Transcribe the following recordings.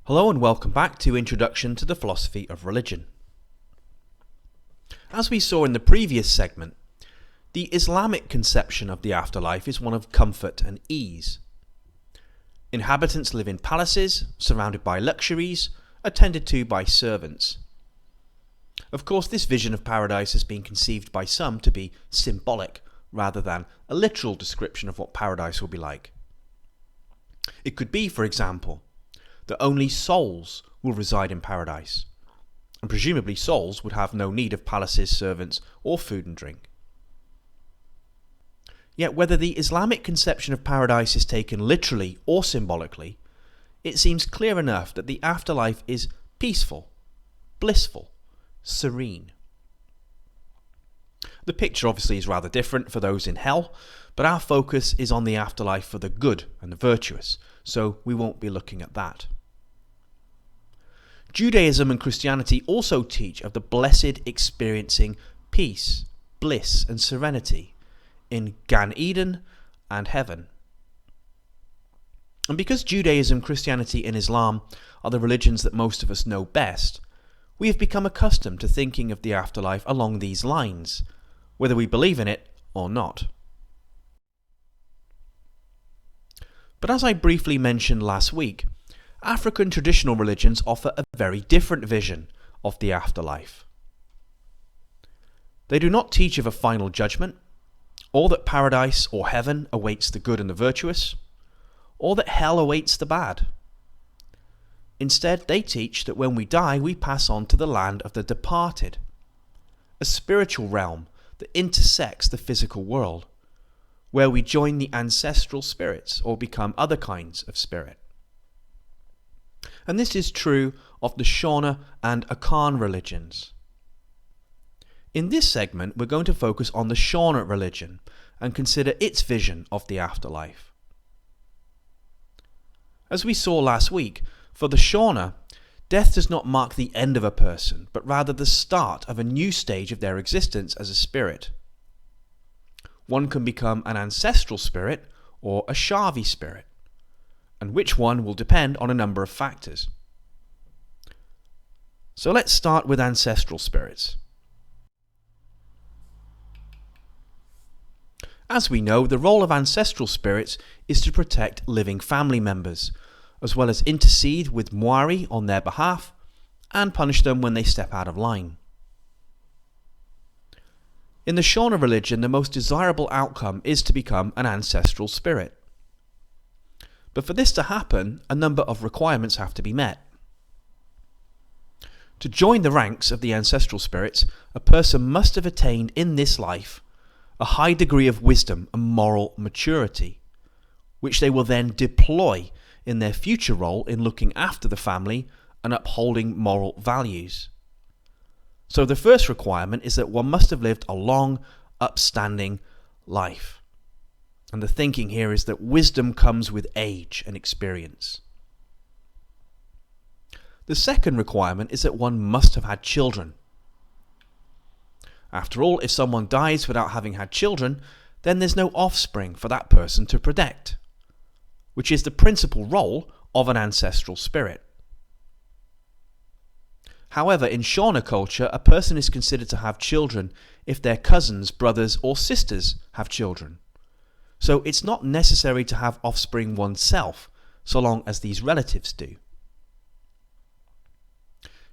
Hello and welcome back to Introduction to the Philosophy of Religion. As we saw in the previous segment, the Islamic conception of the afterlife is one of comfort and ease. Inhabitants live in palaces, surrounded by luxuries, attended to by servants. Of course, this vision of paradise has been conceived by some to be symbolic rather than a literal description of what paradise will be like. It could be, for example, that only souls will reside in paradise, and presumably souls would have no need of palaces, servants, or food and drink. Yet whether the Islamic conception of paradise is taken literally or symbolically, it seems clear enough that the afterlife is peaceful, blissful, serene. The picture obviously is rather different for those in hell, but our focus is on the afterlife for the good and the virtuous, so we won't be looking at that. Judaism and Christianity also teach of the blessed experiencing peace, bliss and serenity in Gan Eden and heaven. And because Judaism, Christianity and Islam are the religions that most of us know best, we have become accustomed to thinking of the afterlife along these lines, whether we believe in it or not. But as I briefly mentioned last week, African traditional religions offer a very different vision of the afterlife. They do not teach of a final judgment, or that paradise or heaven awaits the good and the virtuous, or that hell awaits the bad. Instead, they teach that when we die, we pass on to the land of the departed, a spiritual realm that intersects the physical world, where we join the ancestral spirits or become other kinds of spirit. And this is true of the Shona and Akan religions. In this segment, we're going to focus on the Shona religion and consider its vision of the afterlife. As we saw last week, for the Shona, death does not mark the end of a person, but rather the start of a new stage of their existence as a spirit. One can become an ancestral spirit or a Shavi spirit, and which one will depend on a number of factors. So let's start with ancestral spirits. As we know, the role of ancestral spirits is to protect living family members, as well as intercede with Mwari on their behalf and punish them when they step out of line. In the Shona religion, the most desirable outcome is to become an ancestral spirit. But for this to happen, a number of requirements have to be met. To join the ranks of the ancestral spirits, a person must have attained in this life a high degree of wisdom and moral maturity, which they will then deploy in their future role in looking after the family and upholding moral values. So the first requirement is that one must have lived a long, upstanding life. And the thinking here is that wisdom comes with age and experience. The second requirement is that one must have had children. After all, if someone dies without having had children, then there's no offspring for that person to protect, which is the principal role of an ancestral spirit. However, in Shona culture, a person is considered to have children if their cousins, brothers or sisters have children. So it's not necessary to have offspring oneself, so long as these relatives do.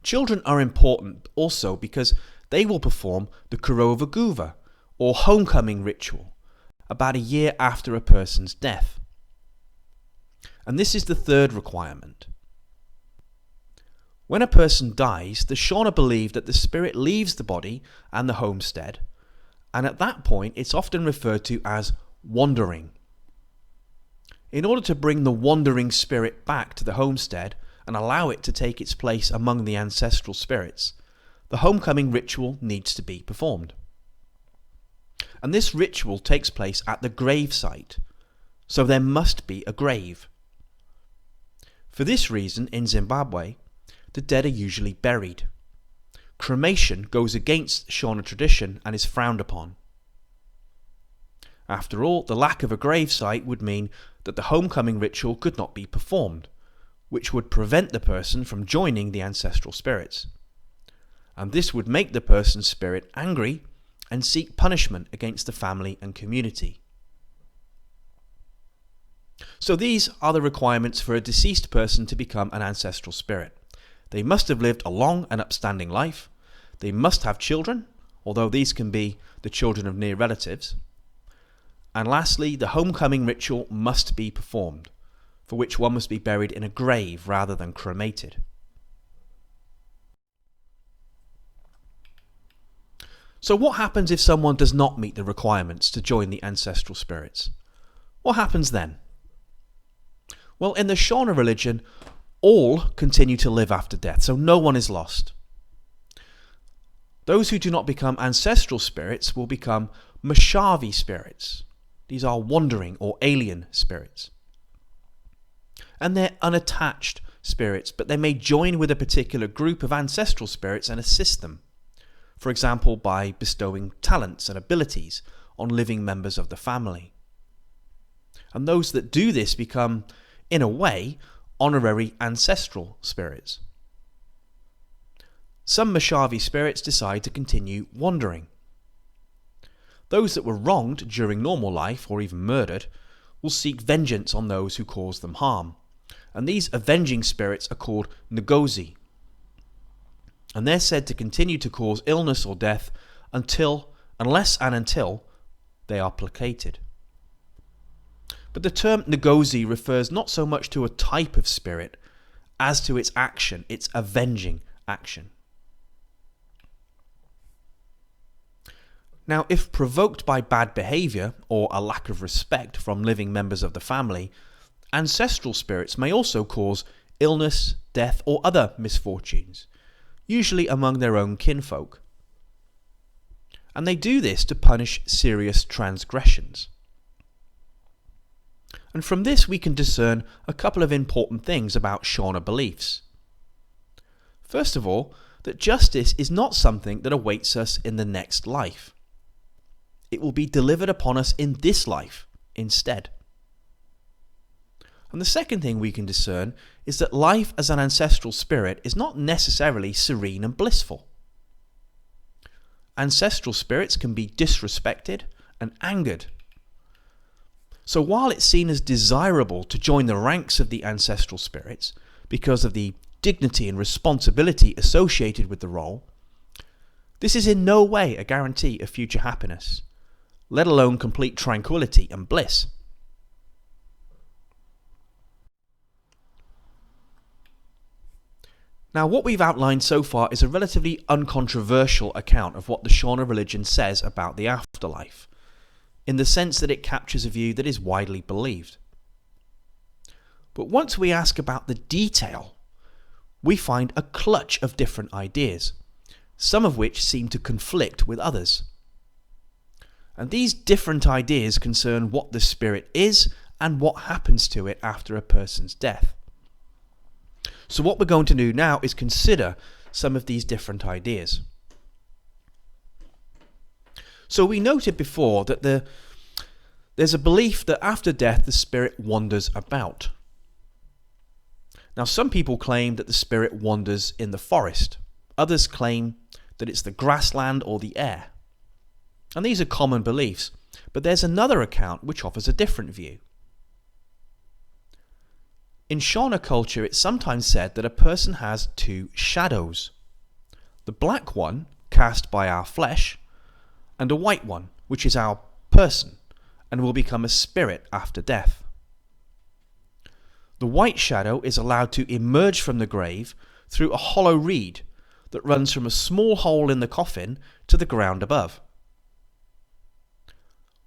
Children are important also because they will perform the Kurova Guva, or homecoming ritual, about a year after a person's death. And this is the third requirement. When a person dies, the Shona believe that the spirit leaves the body and the homestead, and at that point it's often referred to as wandering. In order to bring the wandering spirit back to the homestead and allow it to take its place among the ancestral spirits, the homecoming ritual needs to be performed. And this ritual takes place at the grave site, so there must be a grave. For this reason, in Zimbabwe, the dead are usually buried. Cremation goes against Shona tradition and is frowned upon. After all, the lack of a gravesite would mean that the homecoming ritual could not be performed, which would prevent the person from joining the ancestral spirits. And this would make the person's spirit angry and seek punishment against the family and community. So these are the requirements for a deceased person to become an ancestral spirit. They must have lived a long and upstanding life. They must have children, although these can be the children of near relatives. And lastly, the homecoming ritual must be performed, for which one must be buried in a grave rather than cremated. So what happens if someone does not meet the requirements to join the ancestral spirits? What happens then? Well, in the Shona religion, all continue to live after death, so no one is lost. Those who do not become ancestral spirits will become Mashavi spirits. These are wandering or alien spirits. And they're unattached spirits, but they may join with a particular group of ancestral spirits and assist them. For example, by bestowing talents and abilities on living members of the family. And those that do this become, in a way, honorary ancestral spirits. Some Mashavi spirits decide to continue wandering. Those that were wronged during normal life or even murdered will seek vengeance on those who cause them harm. And these avenging spirits are called Ngozi. And they're said to continue to cause illness or death unless they are placated. But the term Ngozi refers not so much to a type of spirit as to its action, its avenging action. Now, if provoked by bad behaviour or a lack of respect from living members of the family, ancestral spirits may also cause illness, death, or other misfortunes, usually among their own kinfolk. And they do this to punish serious transgressions. And from this we can discern a couple of important things about Shona beliefs. First of all, that justice is not something that awaits us in the next life. It will be delivered upon us in this life instead. And the second thing we can discern is that life as an ancestral spirit is not necessarily serene and blissful. Ancestral spirits can be disrespected and angered. So while it's seen as desirable to join the ranks of the ancestral spirits because of the dignity and responsibility associated with the role, this is in no way a guarantee of future happiness, let alone complete tranquility and bliss. Now, what we've outlined so far is a relatively uncontroversial account of what the Shona religion says about the afterlife, in the sense that it captures a view that is widely believed. But once we ask about the detail, we find a clutch of different ideas, some of which seem to conflict with others. And these different ideas concern what the spirit is and what happens to it after a person's death. So what we're going to do now is consider some of these different ideas. So we noted before that there's a belief that after death the spirit wanders about. Now some people claim that the spirit wanders in the forest. Others claim that it's the grassland or the air. And these are common beliefs, but there's another account which offers a different view. In Shona culture, it's sometimes said that a person has two shadows. The black one, cast by our flesh, and a white one, which is our person, and will become a spirit after death. The white shadow is allowed to emerge from the grave through a hollow reed that runs from a small hole in the coffin to the ground above.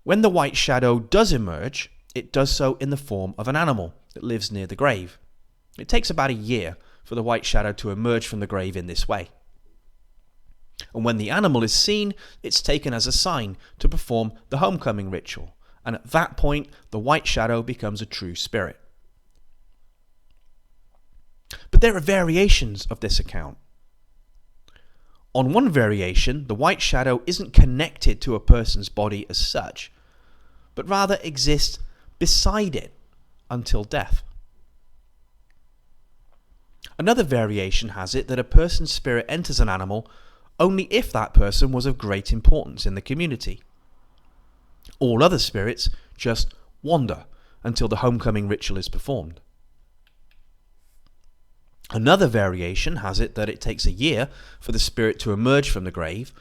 When the white shadow does emerge, it does so in the form of an animal that lives near the grave. It takes about a year for the white shadow to emerge from the grave in this way. And when the animal is seen, it's taken as a sign to perform the homecoming ritual, and at that point the white shadow becomes a true spirit. But there are variations of this account. On one variation, the white shadow isn't connected to a person's body as such, but rather exists beside it until death. Another variation has it that a person's spirit enters an animal only if that person was of great importance in the community. All other spirits just wander until the homecoming ritual is performed. Another variation has it that it takes a year for the spirit to emerge from the grave,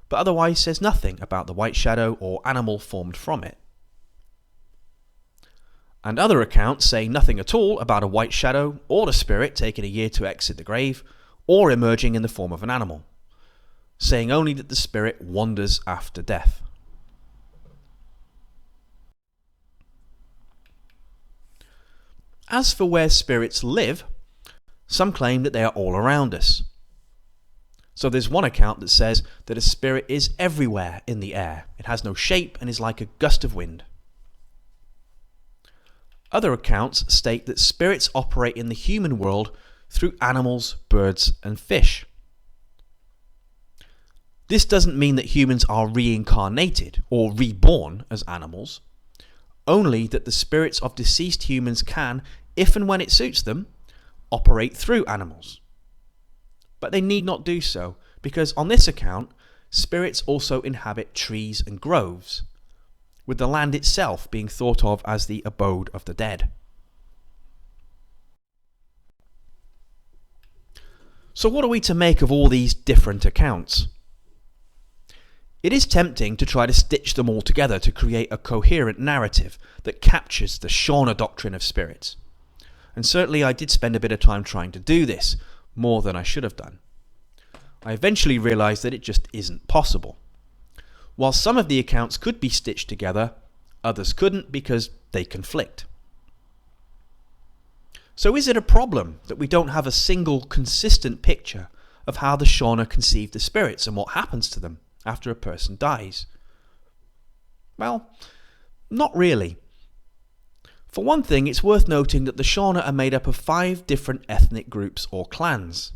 but otherwise says nothing about the white shadow or animal formed from it. And other accounts say nothing at all about a white shadow or the spirit taking a year to exit the grave or emerging in the form of an animal, saying only that the spirit wanders after death. As for where spirits live, some claim that they are all around us. So there's one account that says that a spirit is everywhere in the air. It has no shape and is like a gust of wind. Other accounts state that spirits operate in the human world through animals, birds, and fish. This doesn't mean that humans are reincarnated or reborn as animals, only that the spirits of deceased humans can, if and when it suits them, operate through animals. But they need not do so, because on this account, spirits also inhabit trees and groves, with the land itself being thought of as the abode of the dead. So what are we to make of all these different accounts? It is tempting to try to stitch them all together to create a coherent narrative that captures the Shona doctrine of spirits. And certainly I did spend a bit of time trying to do this, more than I should have done. I eventually realised that it just isn't possible. While some of the accounts could be stitched together, others couldn't because they conflict. So is it a problem that we don't have a single consistent picture of how the Shona conceive the spirits and what happens to them after a person dies? Well, not really. For one thing, it's worth noting that the Shona are made up of 5 different ethnic groups or clans.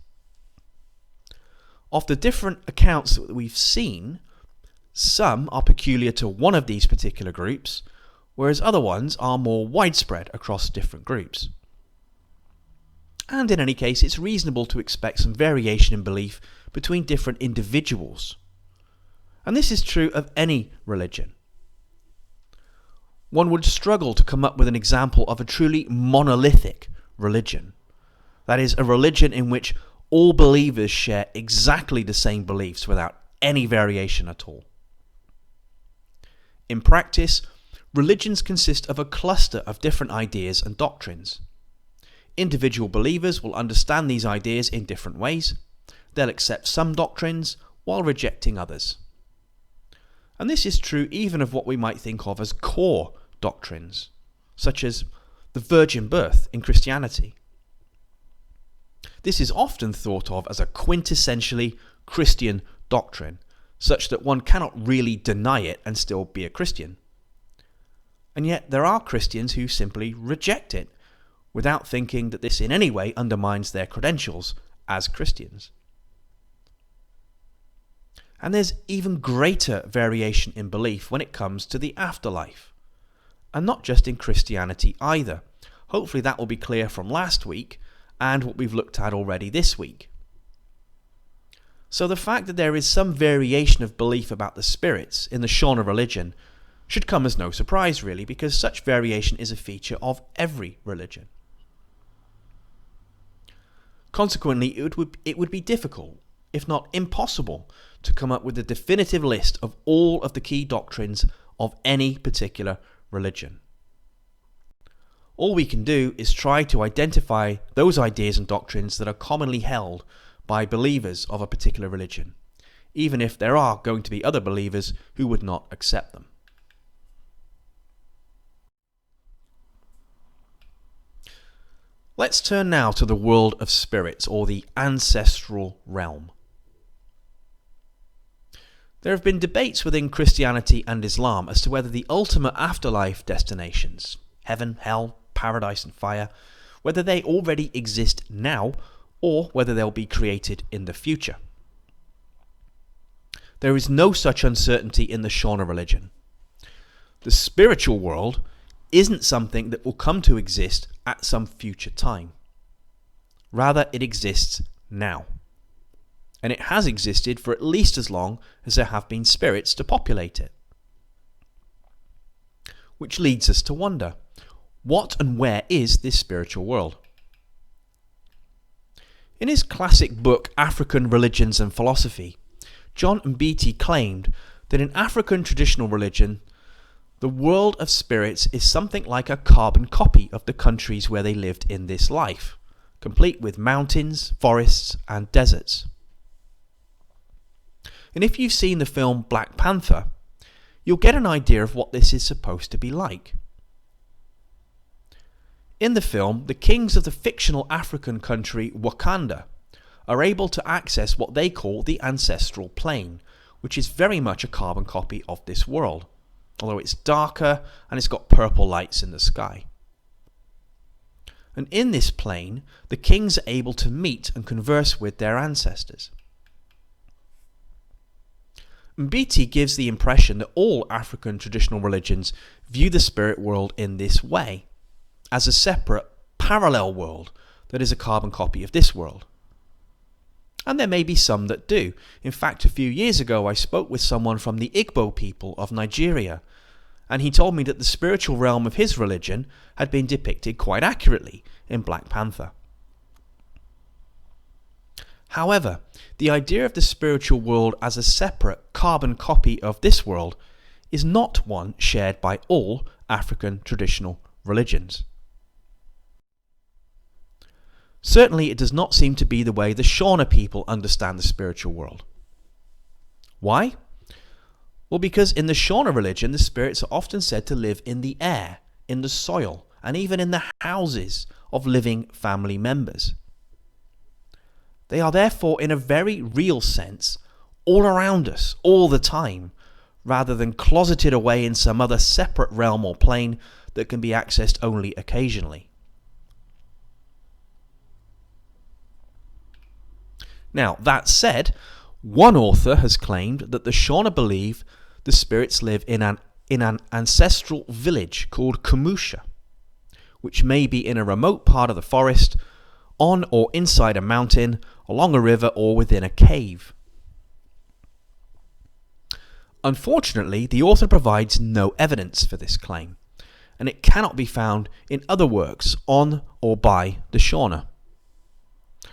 Of the different accounts that we've seen, some are peculiar to one of these particular groups, whereas other ones are more widespread across different groups. And in any case, it's reasonable to expect some variation in belief between different individuals. And this is true of any religion. One would struggle to come up with an example of a truly monolithic religion. That is, a religion in which all believers share exactly the same beliefs without any variation at all. In practice, religions consist of a cluster of different ideas and doctrines. Individual believers will understand these ideas in different ways. They'll accept some doctrines while rejecting others. And this is true even of what we might think of as core doctrines, such as the virgin birth in Christianity. This is often thought of as a quintessentially Christian doctrine, such that one cannot really deny it and still be a Christian. And yet there are Christians who simply reject it, without thinking that this in any way undermines their credentials as Christians. And there's even greater variation in belief when it comes to the afterlife. And not just in Christianity either. Hopefully that will be clear from last week and what we've looked at already this week. So the fact that there is some variation of belief about the spirits in the Shona religion should come as no surprise really, because such variation is a feature of every religion. Consequently, it would be difficult, if not impossible, to come up with a definitive list of all of the key doctrines of any particular religion. All we can do is try to identify those ideas and doctrines that are commonly held by believers of a particular religion, even if there are going to be other believers who would not accept them. Let's turn now to the world of spirits, or the ancestral realm. There have been debates within Christianity and Islam as to whether the ultimate afterlife destinations, heaven, hell, paradise and fire, whether they already exist now or whether they'll be created in the future. There is no such uncertainty in the Shona religion. The spiritual world isn't something that will come to exist at some future time. Rather, it exists now. And it has existed for at least as long as there have been spirits to populate it. Which leads us to wonder, what and where is this spiritual world? In his classic book, African Religions and Philosophy, John Mbiti claimed that in African traditional religion, the world of spirits is something like a carbon copy of the countries where they lived in this life, complete with mountains, forests, and deserts. And if you've seen the film Black Panther, you'll get an idea of what this is supposed to be like. In the film, the kings of the fictional African country Wakanda are able to access what they call the ancestral plane, which is very much a carbon copy of this world, although it's darker and it's got purple lights in the sky. And in this plane, the kings are able to meet and converse with their ancestors. Mbiti gives the impression that all African traditional religions view the spirit world in this way, as a separate, parallel world that is a carbon copy of this world. And there may be some that do. In fact, a few years ago I spoke with someone from the Igbo people of Nigeria, and he told me that the spiritual realm of his religion had been depicted quite accurately in Black Panther. However, the idea of the spiritual world as a separate carbon copy of this world is not one shared by all African traditional religions. Certainly, it does not seem to be the way the Shona people understand the spiritual world. Why? Well, because in the Shona religion, the spirits are often said to live in the air, in the soil, and even in the houses of living family members. They are therefore, in a very real sense, all around us, all the time, rather than closeted away in some other separate realm or plane that can be accessed only occasionally. Now, that said, one author has claimed that the Shona believe the spirits live in an ancestral village called Kumusha, which may be in a remote part of the forest, on or inside a mountain, along a river, or within a cave. Unfortunately, the author provides no evidence for this claim, and it cannot be found in other works on or by the Shona.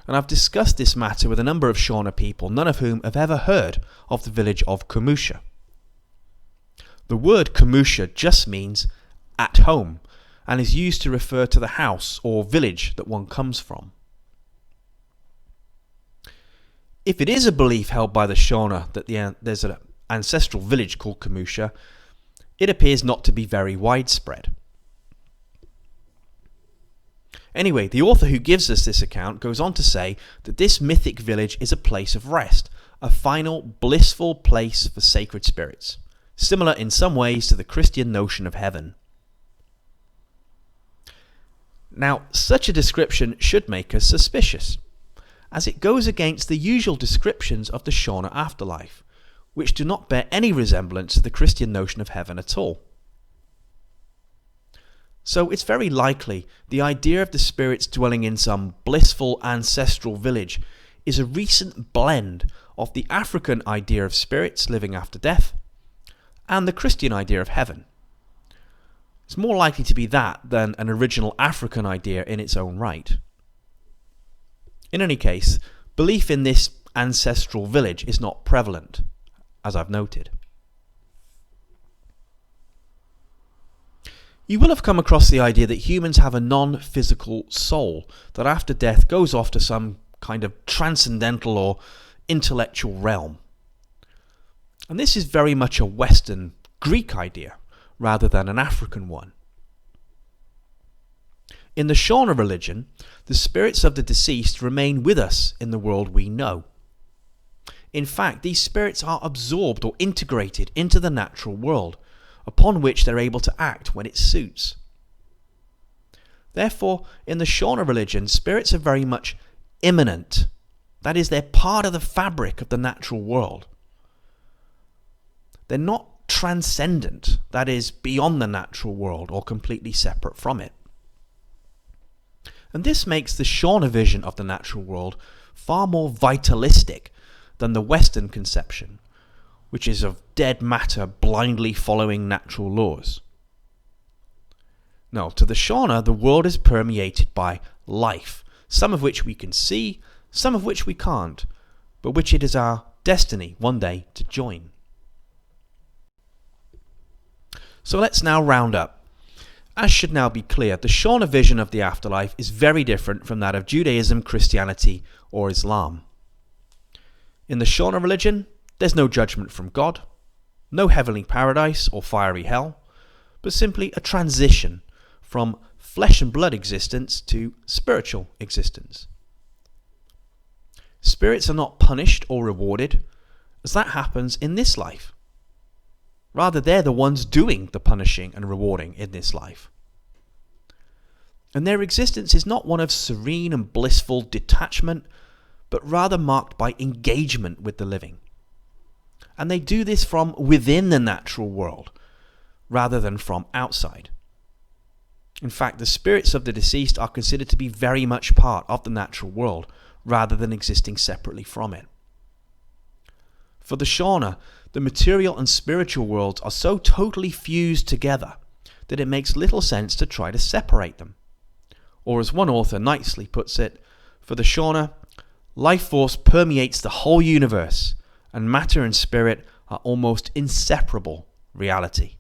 And I've discussed this matter with a number of Shona people, none of whom have ever heard of the village of Kumusha. The word Kumusha just means at home, and is used to refer to the house or village that one comes from. If it is a belief held by the Shona that there's an ancestral village called Kumusha, it appears not to be very widespread. Anyway, the author who gives us this account goes on to say that this mythic village is a place of rest, a final blissful place for sacred spirits, similar in some ways to the Christian notion of heaven. Now, such a description should make us suspicious, as it goes against the usual descriptions of the Shona afterlife, which do not bear any resemblance to the Christian notion of heaven at all. So it's very likely the idea of the spirits dwelling in some blissful ancestral village is a recent blend of the African idea of spirits living after death and the Christian idea of heaven. It's more likely to be that than an original African idea in its own right. In any case, belief in this ancestral village is not prevalent, as I've noted. You will have come across the idea that humans have a non-physical soul that after death goes off to some kind of transcendental or intellectual realm. And this is very much a Western Greek idea rather than an African one. In the Shona religion, the spirits of the deceased remain with us in the world we know. In fact, these spirits are absorbed or integrated into the natural world, upon which they're able to act when it suits. Therefore, in the Shona religion, spirits are very much immanent. That is, they're part of the fabric of the natural world. They're not transcendent, that is, beyond the natural world or completely separate from it. And this makes the Shona vision of the natural world far more vitalistic than the Western conception, which is of dead matter blindly following natural laws. No, to the Shona, the world is permeated by life, some of which we can see, some of which we can't, but which it is our destiny one day to join. So let's now round up. As should now be clear, the Shona vision of the afterlife is very different from that of Judaism, Christianity, or Islam. In the Shona religion, there's no judgment from God, no heavenly paradise or fiery hell, but simply a transition from flesh and blood existence to spiritual existence. Spirits are not punished or rewarded, as that happens in this life. Rather, they're the ones doing the punishing and rewarding in this life. And their existence is not one of serene and blissful detachment, but rather marked by engagement with the living. And they do this from within the natural world, rather than from outside. In fact, the spirits of the deceased are considered to be very much part of the natural world, rather than existing separately from it. For the Shona, the material and spiritual worlds are so totally fused together that it makes little sense to try to separate them. Or as one author nicely puts it, for the Shona, life force permeates the whole universe, and matter and spirit are almost inseparable reality.